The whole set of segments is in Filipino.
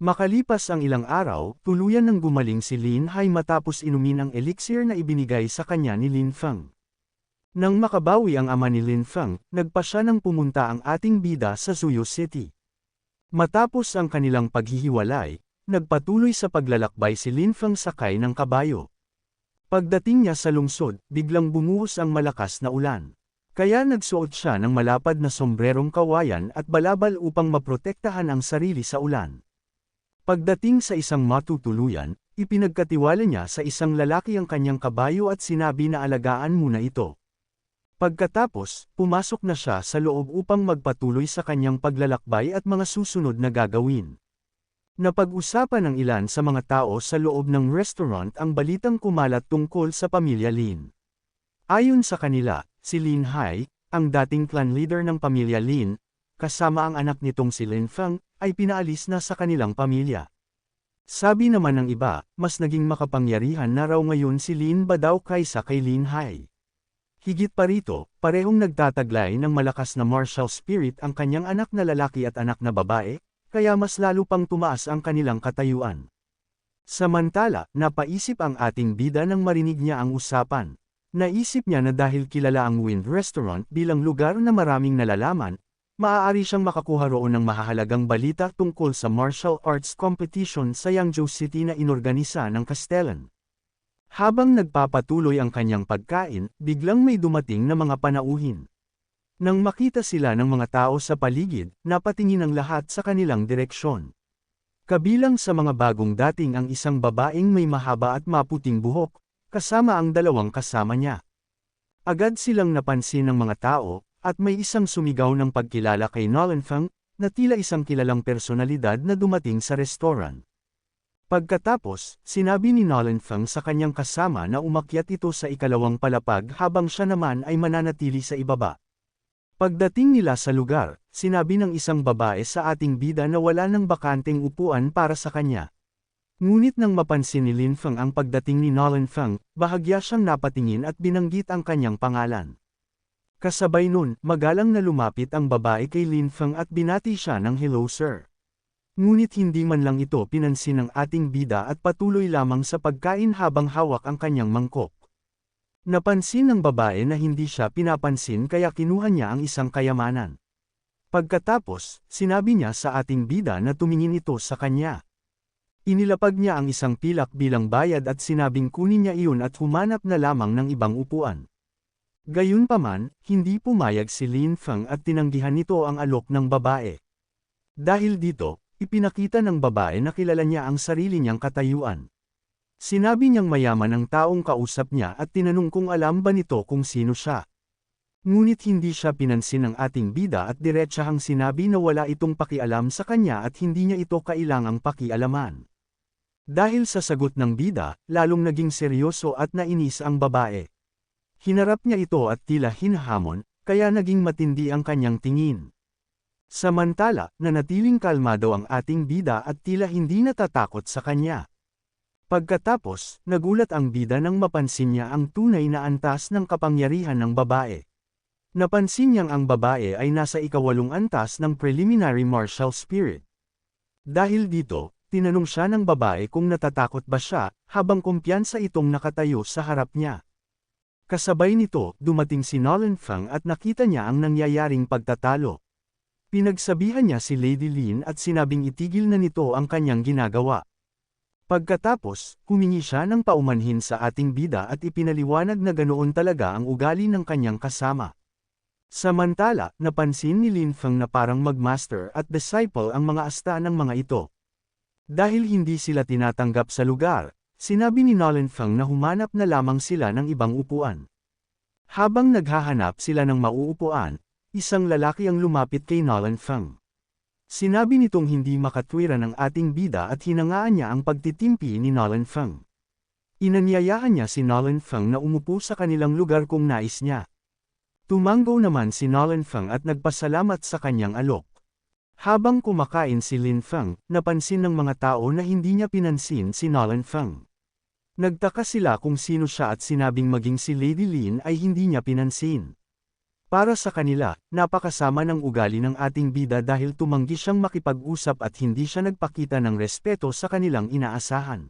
Makalipas ang ilang araw, tuluyan ng gumaling si Lin Hai matapos inumin ang elixir na ibinigay sa kanya ni Lin Feng. Nang makabawi ang ama ni Lin Feng, nagpa siya ng pumunta ang ating bida sa Zuyo City. Matapos ang kanilang paghihiwalay, nagpatuloy sa paglalakbay si Lin Feng sakay ng kabayo. Pagdating niya sa lungsod, biglang bumuhos ang malakas na ulan. Kaya nagsuot siya ng malapad na sombrerong kawayan at balabal upang maprotektahan ang sarili sa ulan. Pagdating sa isang matutuluyan, ipinagkatiwala niya sa isang lalaki ang kanyang kabayo at sinabi na alagaan muna ito. Pagkatapos, pumasok na siya sa loob upang magpatuloy sa kanyang paglalakbay at mga susunod na gagawin. Napag-usapan ng ilan sa mga tao sa loob ng restaurant ang balitang kumalat tungkol sa pamilya Lin. Ayon sa kanila, si Lin Hai, ang dating clan leader ng pamilya Lin, kasama ang anak nitong si Lin Feng, ay pinaalis na sa kanilang pamilya. Sabi naman ng iba, mas naging makapangyarihan na raw ngayon si Lin Ba daw kaysa kay Lin Hai. Higit pa rito, parehong nagtataglay ng malakas na martial spirit ang kanyang anak na lalaki at anak na babae, kaya mas lalo pang tumaas ang kanilang katayuan. Samantala, napaisip ang ating bida nang marinig niya ang usapan. Naisip niya na dahil kilala ang Wind Restaurant bilang lugar na maraming nalalaman, maaari siyang makakuha roon ng mahahalagang balita tungkol sa martial arts competition sa Yangzhou City na inorganisa ng Castellan. Habang nagpapatuloy ang kanyang pagkain, biglang may dumating na mga panauhin. Nang makita sila ng mga tao sa paligid, napatingin ang lahat sa kanilang direksyon. Kabilang sa mga bagong dating ang isang babaeng may mahaba at maputing buhok, kasama ang dalawang kasama niya. Agad silang napansin ng mga tao, at may isang sumigaw ng pagkilala kay Nolan Feng, na tila isang kilalang personalidad na dumating sa restaurant. Pagkatapos, sinabi ni Nolan Feng sa kanyang kasama na umakyat ito sa ikalawang palapag habang siya naman ay mananatili sa ibaba. Pagdating nila sa lugar, sinabi ng isang babae sa ating bida na wala ng bakanteng upuan para sa kanya. Ngunit nang mapansin ni Lin Feng ang pagdating ni Nolan Feng, bahagya siyang napatingin at binanggit ang kanyang pangalan. Kasabay nun, magalang na lumapit ang babae kay Lin Feng at binati siya ng "Hello sir." Ngunit hindi man lang ito pinansin ng ating bida at patuloy lamang sa pagkain habang hawak ang kanyang mangkok. Napansin ng babae na hindi siya pinapansin kaya kinuha niya ang isang kayamanan. Pagkatapos, sinabi niya sa ating bida na tumingin ito sa kanya. Inilapag niya ang isang pilak bilang bayad at sinabing kunin niya iyon at humanap na lamang ng ibang upuan. Gayunpaman, hindi pumayag si Lin Feng at tinanggihan nito ang alok ng babae. Dahil dito, ipinakita ng babae na kilala niya ang sarili niyang katayuan. Sinabi niyang mayaman ang taong kausap niya at tinanong kung alam ba nito kung sino siya. Ngunit hindi siya pinansin ng ating bida at diretsahang sinabi na wala itong pakialam sa kanya at hindi niya ito kailangang pakialaman. Dahil sa sagot ng bida, lalong naging seryoso at nainis ang babae. Hinarap niya ito at tila hinahamon, kaya naging matindi ang kanyang tingin. Samantala, nanatiling kalmado ang ating bida at tila hindi natatakot sa kanya. Pagkatapos, nagulat ang bida nang mapansin niya ang tunay na antas ng kapangyarihan ng babae. Napansin niyang ang babae ay nasa ikawalong antas ng preliminary martial spirit. Dahil dito, tinanong siya ng babae kung natatakot ba siya, habang kumpiyansa itong nakatayo sa harap niya. Kasabay nito, dumating si Nolan Feng at nakita niya ang nangyayaring pagtatalo. Pinagsabihan niya si Lady Lin at sinabing itigil na nito ang kanyang ginagawa. Pagkatapos, humingi siya ng paumanhin sa ating bida at ipinaliwanag na ganoon talaga ang ugali ng kanyang kasama. Samantala, napansin ni Lin Feng na parang magmaster at disciple ang mga asta ng mga ito. Dahil hindi sila tinatanggap sa lugar, sinabi ni Nolan Feng na humanap na lamang sila ng ibang upuan. Habang naghahanap sila ng mauupuan, isang lalaki ang lumapit kay Nolan Feng. Sinabi nitong hindi makatwiran ng ating bida at hinangaan niya ang pagtitimpi ni Nolan Feng. Inanyayahan niya si Nolan Feng na umupo sa kanilang lugar kung nais niya. Tumanggo naman si Nolan Feng at nagpasalamat sa kanyang alok. Habang kumakain si Lin Feng, napansin ng mga tao na hindi niya pinansin si Nolan Feng. Nagtaka sila kung sino siya at sinabing maging si Lady Lin ay hindi niya pinansin. Para sa kanila, napakasama ng ugali ng ating bida dahil tumanggi siyang makipag-usap at hindi siya nagpakita ng respeto sa kanilang inaasahan.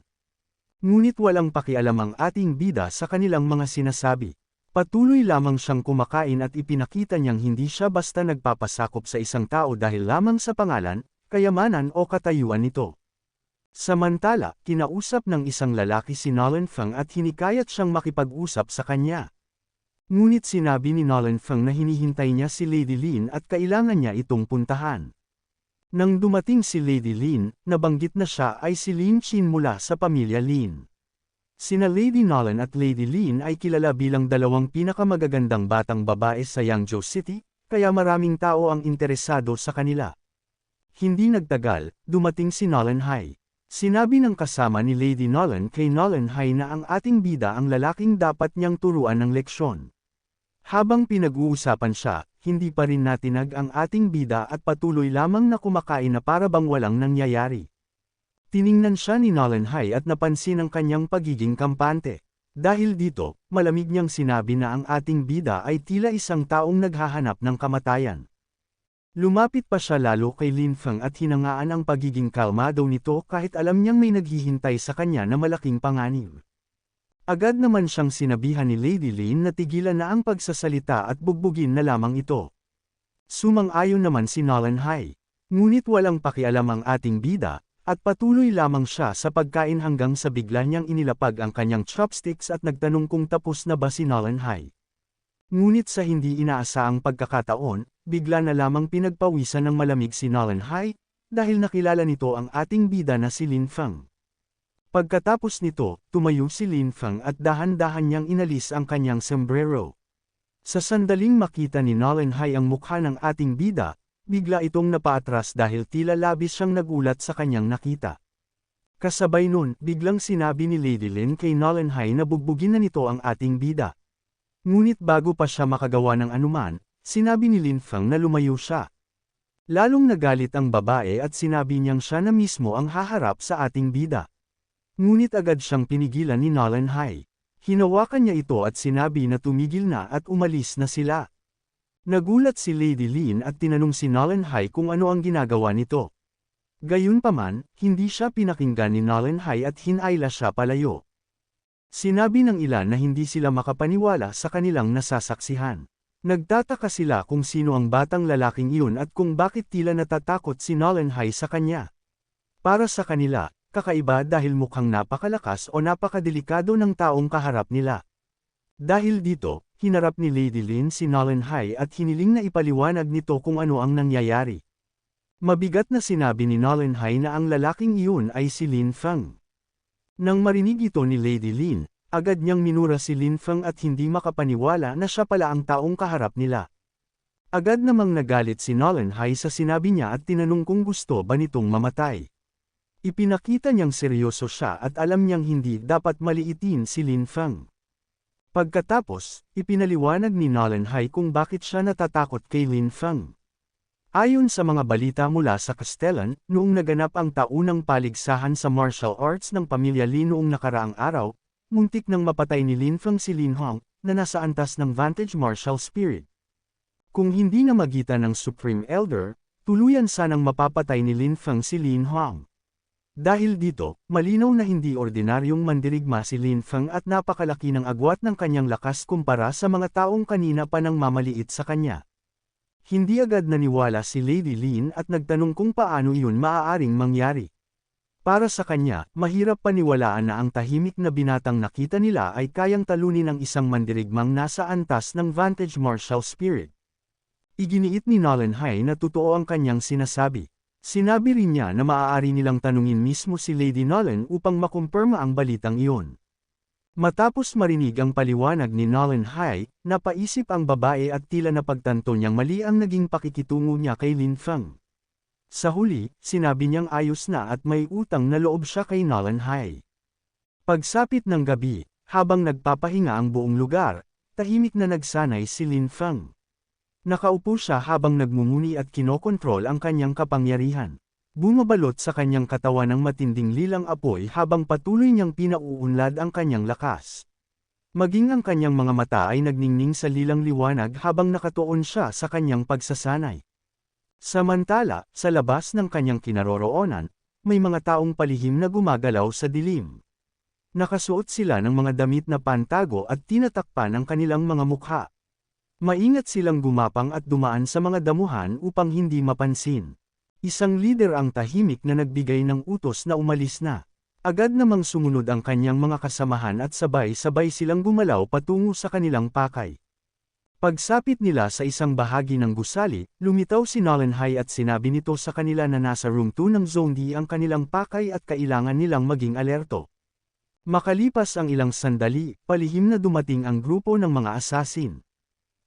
Ngunit walang pakialam ang ating bida sa kanilang mga sinasabi. Patuloy lamang siyang kumakain at ipinakita niyang hindi siya basta nagpapasakop sa isang tao dahil lamang sa pangalan, kayamanan o katayuan nito. Samantala, kinausap ng isang lalaki si Nolan Feng at hinikayat siyang makipag-usap sa kanya. Ngunit sinabi ni Nolan Feng na hinihintay niya si Lady Lin at kailangan niya itong puntahan. Nang dumating si Lady Lin, nabanggit na siya ay si Lin Chin mula sa pamilya Lin. Sina Lady Nolan at Lady Lin ay kilala bilang dalawang pinakamagagandang batang babae sa Yangzhou City, kaya maraming tao ang interesado sa kanila. Hindi nagtagal, dumating si Nolan Hai. Sinabi ng kasama ni Lady Nolan kay Nolan Hai na ang ating bida ang lalaking dapat niyang turuan ng leksyon. Habang pinag-uusapan siya, hindi pa rin natinag ang ating bida at patuloy lamang na kumakain na para bang walang nangyayari. Tiningnan siya ni Nolan Hai at napansin ang kanyang pagiging kampante. Dahil dito, malamig niyang sinabi na ang ating bida ay tila isang taong naghahanap ng kamatayan. Lumapit pa siya lalo kay Lin Feng at hinangaan ang pagiging kalmado nito kahit alam niyang may naghihintay sa kanya na malaking panganib. Agad naman siyang sinabihan ni Lady Lin na tigilan na ang pagsasalita at bugbugin na lamang ito. Sumang-ayon naman si Nolan Hai. Ngunit walang pakialam ang ating bida, at patuloy lamang siya sa pagkain hanggang sa bigla niyang inilapag ang kanyang chopsticks at nagtanong kung tapos na ba si Nolan Hai. Ngunit sa hindi inaasaang pagkakataon, bigla na lamang pinagpawisan ng malamig si Nolan Hai, dahil nakilala nito ang ating bida na si Lin Feng. Pagkatapos nito, tumayo si Lin Feng at dahan-dahan niyang inalis ang kanyang sombrero. Sa sandaling makita ni Nolan Hai ang mukha ng ating bida, bigla itong napaatras dahil tila labis siyang nagulat sa kanyang nakita. Kasabay nun, biglang sinabi ni Lady Lin kay Nolan Hai na bugbugin na nito ang ating bida. Ngunit bago pa siya makagawa ng anuman, sinabi ni Lin Feng na lumayo siya. Lalong nagalit ang babae at sinabi niyang siya na mismo ang haharap sa ating bida. Ngunit agad siyang pinigilan ni Nolan Hai. Hinawakan niya ito at sinabi na tumigil na at umalis na sila. Nagulat si Lady Lin at tinanong si Nolan Hai kung ano ang ginagawa nito. Gayunpaman, hindi siya pinakinggan ni Nolan Hai at hinayla siya palayo. Sinabi ng ilan na hindi sila makapaniwala sa kanilang nasasaksihan. Nagtataka sila kung sino ang batang lalaking iyon at kung bakit tila natatakot si Nolan Hai sa kanya. Para sa kanila, kakaiba dahil mukhang napakalakas o napakadelikado ng taong kaharap nila. Dahil dito, hinarap ni Lady Lin si Nolan Hai at hiniling na ipaliwanag nito kung ano ang nangyayari. Mabigat na sinabi ni Nolan Hai na ang lalaking iyon ay si Lin Feng. Nang marinig ito ni Lady Lin, agad niyang minura si Lin Feng at hindi makapaniwala na siya pala ang taong kaharap nila. Agad namang nagalit si Nolan Hai sa sinabi niya at tinanong kung gusto ba nitong mamatay. Ipinakita niyang seryoso siya at alam niyang hindi dapat maliitin si Lin Feng. Pagkatapos, ipinaliwanag ni Nolan Hai kung bakit siya natatakot kay Lin Feng. Ayon sa mga balita mula sa Castellan, noong naganap ang taunang paligsahan sa martial arts ng pamilya Lin noong nakaraang araw, muntik nang mapatay ni Lin Feng si Lin Hong, na nasa antas ng Vantage Martial Spirit. Kung hindi na magitan ng Supreme Elder, tuluyan sanang mapapatay ni Lin Feng si Lin Hong. Dahil dito, malinaw na hindi ordinaryong mandirigma si Lin Feng at napakalaki ng agwat ng kanyang lakas kumpara sa mga taong kanina pa nang mamaliit sa kanya. Hindi agad naniwala si Lady Lin at nagtanong kung paano iyon maaaring mangyari. Para sa kanya, mahirap paniwalaan na ang tahimik na binatang nakita nila ay kayang talunin ng isang mandirigmang nasa antas ng Vantage Martial Spirit. Iginiit ni Nolan Hai na totoo ang kanyang sinasabi. Sinabi rin niya na maaari nilang tanungin mismo si Lady Nolan upang makumpirma ang balitang iyon. Matapos marinig ang paliwanag ni Nolan Hai, napaisip ang babae at tila napagtanto niyang mali ang naging pakikitungo niya kay Lin Feng. Sa huli, sinabi niyang ayos na at may utang na loob siya kay Nolan Hai. Pagsapit ng gabi, habang nagpapahinga ang buong lugar, tahimik na nagsanay si Lin Feng. Nakaupo siya habang nagmumuni at kinokontrol ang kanyang kapangyarihan. Bumabalot sa kanyang katawan ng matinding lilang apoy habang patuloy niyang pinauunlad ang kanyang lakas. Maging ang kanyang mga mata ay nagningning sa lilang liwanag habang nakatuon siya sa kanyang pagsasanay. Samantala, sa labas ng kanyang kinaroroonan, may mga taong palihim na gumagalaw sa dilim. Nakasuot sila ng mga damit na pantago at tinatakpan ang kanilang mga mukha. Maingat silang gumapang at dumaan sa mga damuhan upang hindi mapansin. Isang lider ang tahimik na nagbigay ng utos na umalis na. Agad namang sumunod ang kanyang mga kasamahan at sabay-sabay silang gumalaw patungo sa kanilang pakay. Pagsapit nila sa isang bahagi ng gusali, lumitaw si Nolenhai at sinabi nito sa kanila na nasa room 2 ng Zone D ang kanilang pakay at kailangan nilang maging alerto. Makalipas ang ilang sandali, palihim na dumating ang grupo ng mga asasin.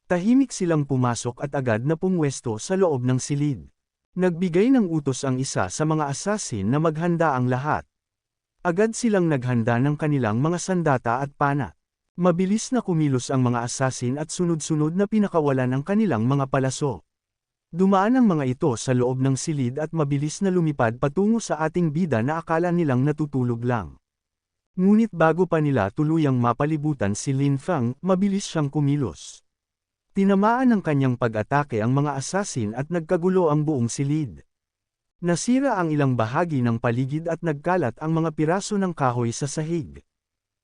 Tahimik silang pumasok at agad na pumwesto sa loob ng silid. Nagbigay ng utos ang isa sa mga asasin na maghanda ang lahat. Agad silang naghanda ng kanilang mga sandata at pana. Mabilis na kumilos ang mga asasin at sunod-sunod na pinakawalan ang kanilang mga palaso. Dumaan ang mga ito sa loob ng silid at mabilis na lumipad patungo sa ating bida na akala nilang natutulog lang. Ngunit bago pa nila tuluyang mapalibutan si Lin Feng, mabilis siyang kumilos. Tinamaan ng kanyang pag-atake ang mga asasin at nagkagulo ang buong silid. Nasira ang ilang bahagi ng paligid at nagkalat ang mga piraso ng kahoy sa sahig.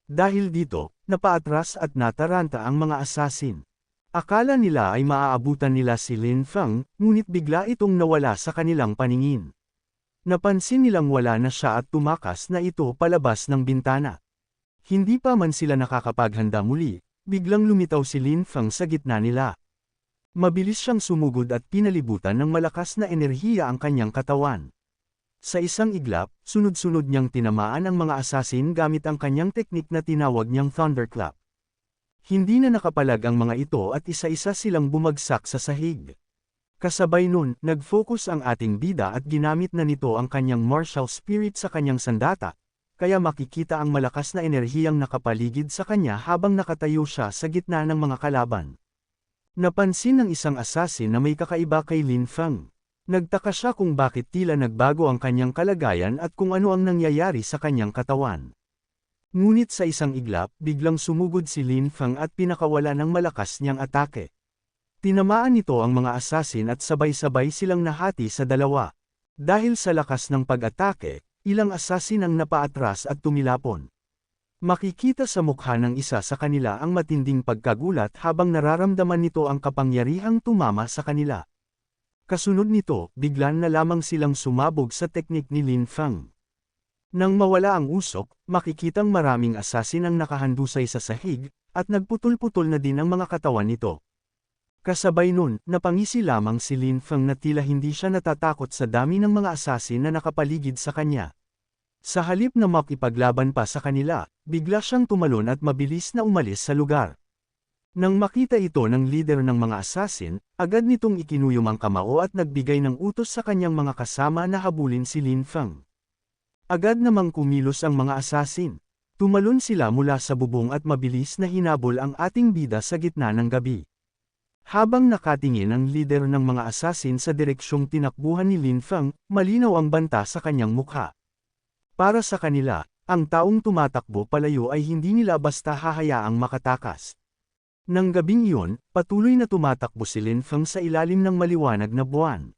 Dahil dito, napaatras at nataranta ang mga asasin. Akala nila ay maaabutan nila si Lin Feng, ngunit bigla itong nawala sa kanilang paningin. Napansin nilang wala na siya at tumakas na ito palabas ng bintana. Hindi pa man sila nakakapaghanda muli, biglang lumitaw si Lin Feng sa gitna nila. Mabilis siyang sumugod at pinalibutan ng malakas na enerhiya ang kanyang katawan. Sa isang iglap, sunod-sunod niyang tinamaan ang mga asasin gamit ang kanyang teknik na tinawag niyang Thunderclap. Hindi na nakapalag ang mga ito at isa-isa silang bumagsak sa sahig. Kasabay nun, nag-focus ang ating bida at ginamit na nito ang kanyang martial spirit sa kanyang sandata, kaya makikita ang malakas na enerhiyang nakapaligid sa kanya habang nakatayo siya sa gitna ng mga kalaban. Napansin ng isang asasin na may kakaiba kay Lin Feng. Nagtaka siya kung bakit tila nagbago ang kanyang kalagayan at kung ano ang nangyayari sa kanyang katawan. Ngunit sa isang iglap, biglang sumugod si Lin Feng at pinakawala ng malakas niyang atake. Tinamaan nito ang mga asasin at sabay-sabay silang nahati sa dalawa. Dahil sa lakas ng pag-atake, ilang asasin ang napaatras at tumilapon. Makikita sa mukha ng isa sa kanila ang matinding pagkagulat habang nararamdaman nito ang kapangyarihang tumama sa kanila. Kasunod nito, biglan na lamang silang sumabog sa teknik ni Lin Feng. Nang mawala ang usok, makikitang maraming asasin ang nakahandusay sa sahig, at nagputol-putol na din ang mga katawan nito. Kasabay nun, napangisi lamang si Lin Feng na tila hindi siya natatakot sa dami ng mga asasin na nakapaligid sa kanya. Sa halip na makipaglaban pa sa kanila, bigla siyang tumalon at mabilis na umalis sa lugar. Nang makita ito ng leader ng mga asasin, agad nitong ikinuyom ang kamao at nagbigay ng utos sa kanyang mga kasama na habulin si Lin Feng. Agad namang kumilos ang mga asasin. Tumalon sila mula sa bubong at mabilis na hinabol ang ating bida sa gitna ng gabi. Habang nakatingin ang leader ng mga asasin sa direksyong tinakbuhan ni Lin Feng, malinaw ang banta sa kanyang mukha. Para sa kanila, ang taong tumatakbo palayo ay hindi nila basta hahayaang makatakas. Nang gabing iyon, patuloy na tumatakbo si Lin Feng sa ilalim ng maliwanag na buwan.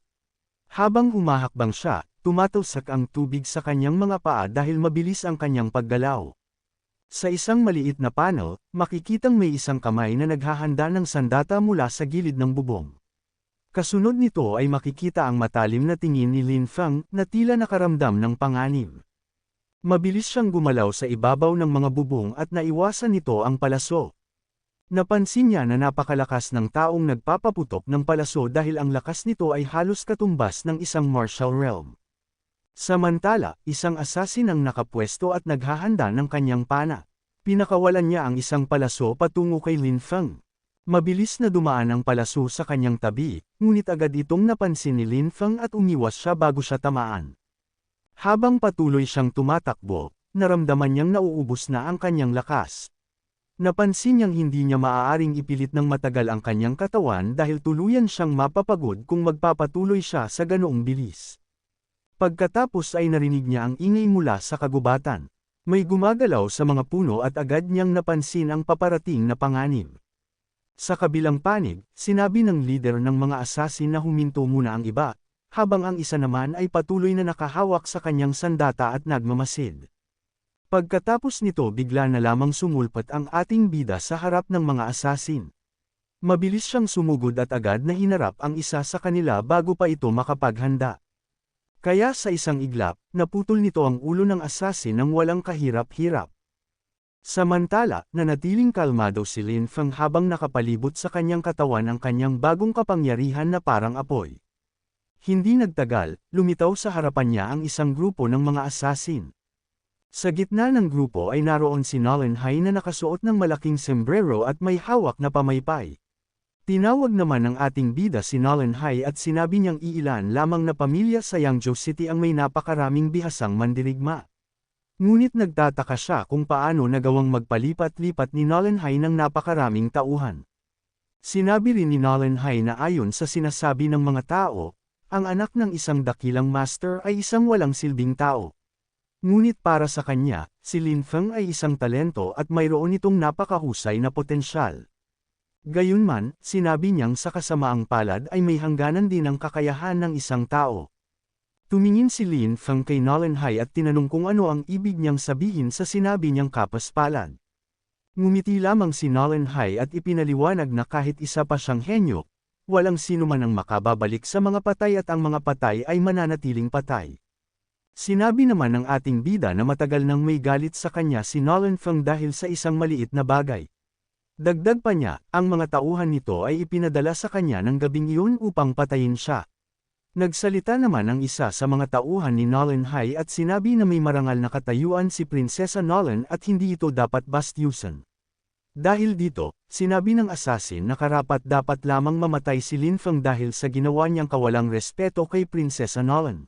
Habang humahakbang siya, tumatalsak ang tubig sa kanyang mga paa dahil mabilis ang kanyang paggalaw. Sa isang maliit na panel, makikitang may isang kamay na naghahanda ng sandata mula sa gilid ng bubong. Kasunod nito ay makikita ang matalim na tingin ni Lin Feng na tila nakaramdam ng panganib. Mabilis siyang gumalaw sa ibabaw ng mga bubong at naiwasan nito ang palaso. Napansin niya na napakalakas ng taong nagpapaputok ng palaso dahil ang lakas nito ay halos katumbas ng isang martial realm. Samantala, isang asasin ang nakapwesto at naghahanda ng kanyang pana. Pinakawalan niya ang isang palaso patungo kay Lin Feng. Mabilis na dumaan ang palaso sa kanyang tabi, ngunit agad itong napansin ni Lin Feng at umiwas siya bago siya tamaan. Habang patuloy siyang tumatakbo, naramdaman niyang nauubos na ang kanyang lakas. Napansin niyang hindi niya maaaring ipilit ng matagal ang kanyang katawan dahil tuluyan siyang mapapagod kung magpapatuloy siya sa ganoong bilis. Pagkatapos ay narinig niya ang ingay mula sa kagubatan. May gumagalaw sa mga puno at agad niyang napansin ang paparating na panganib. Sa kabilang panig, sinabi ng leader ng mga assassin na huminto muna ang iba, habang ang isa naman ay patuloy na nakahawak sa kanyang sandata at nagmamasid. Pagkatapos nito bigla na lamang sumulpat ang ating bida sa harap ng mga assassin. Mabilis siyang sumugod at agad na hinarap ang isa sa kanila bago pa ito makapaghanda. Kaya sa isang iglap, naputol nito ang ulo ng assassin nang walang kahirap-hirap. Samantala, nanatiling kalmado si Lin Feng habang nakapalibot sa kanyang katawan ang kanyang bagong kapangyarihan na parang apoy. Hindi nagtagal, lumitaw sa harapan niya ang isang grupo ng mga assassin. Sa gitna ng grupo ay naroon si Nolan Hai na nakasuot ng malaking sombrero at may hawak na pamaypay. Tinawag naman ng ating bida si Nolan Hai at sinabi niyang iilan lamang na pamilya sa Yangzhou City ang may napakaraming bihasang mandirigma. Ngunit nagtataka siya kung paano nagawang magpalipat-lipat ni Nolan Hai ng napakaraming tauhan. Sinabi rin ni Nolan Hai na ayon sa sinasabi ng mga tao, ang anak ng isang dakilang master ay isang walang silbing tao. Ngunit para sa kanya, si Lin Feng ay isang talento at mayroon itong napakahusay na potensyal. Gayunman, sinabi niyang sa kasamaang palad ay may hangganan din ang kakayahan ng isang tao. Tumingin si Lin Feng kay Nolan Hai at tinanong kung ano ang ibig niyang sabihin sa sinabi niyang kapaspalad. Ngumiti lamang si Nolan Hai at ipinaliwanag na kahit isa pa siyang henyo, walang sino man ang makababalik sa mga patay at ang mga patay ay mananatiling patay. Sinabi naman ng ating bida na matagal nang may galit sa kanya si Nolan Feng dahil sa isang maliit na bagay. Dagdag pa niya, ang mga tauhan nito ay ipinadala sa kanya ng gabing iyon upang patayin siya. Nagsalita naman ang isa sa mga tauhan ni Nolan Hai at sinabi na may marangal na katayuan si Prinsesa Nolan at hindi ito dapat bastyusan. Dahil dito, sinabi ng assassin na karapat-dapat lamang mamatay si Lin Feng dahil sa ginawa niyang kawalang respeto kay Prinsesa Nolan.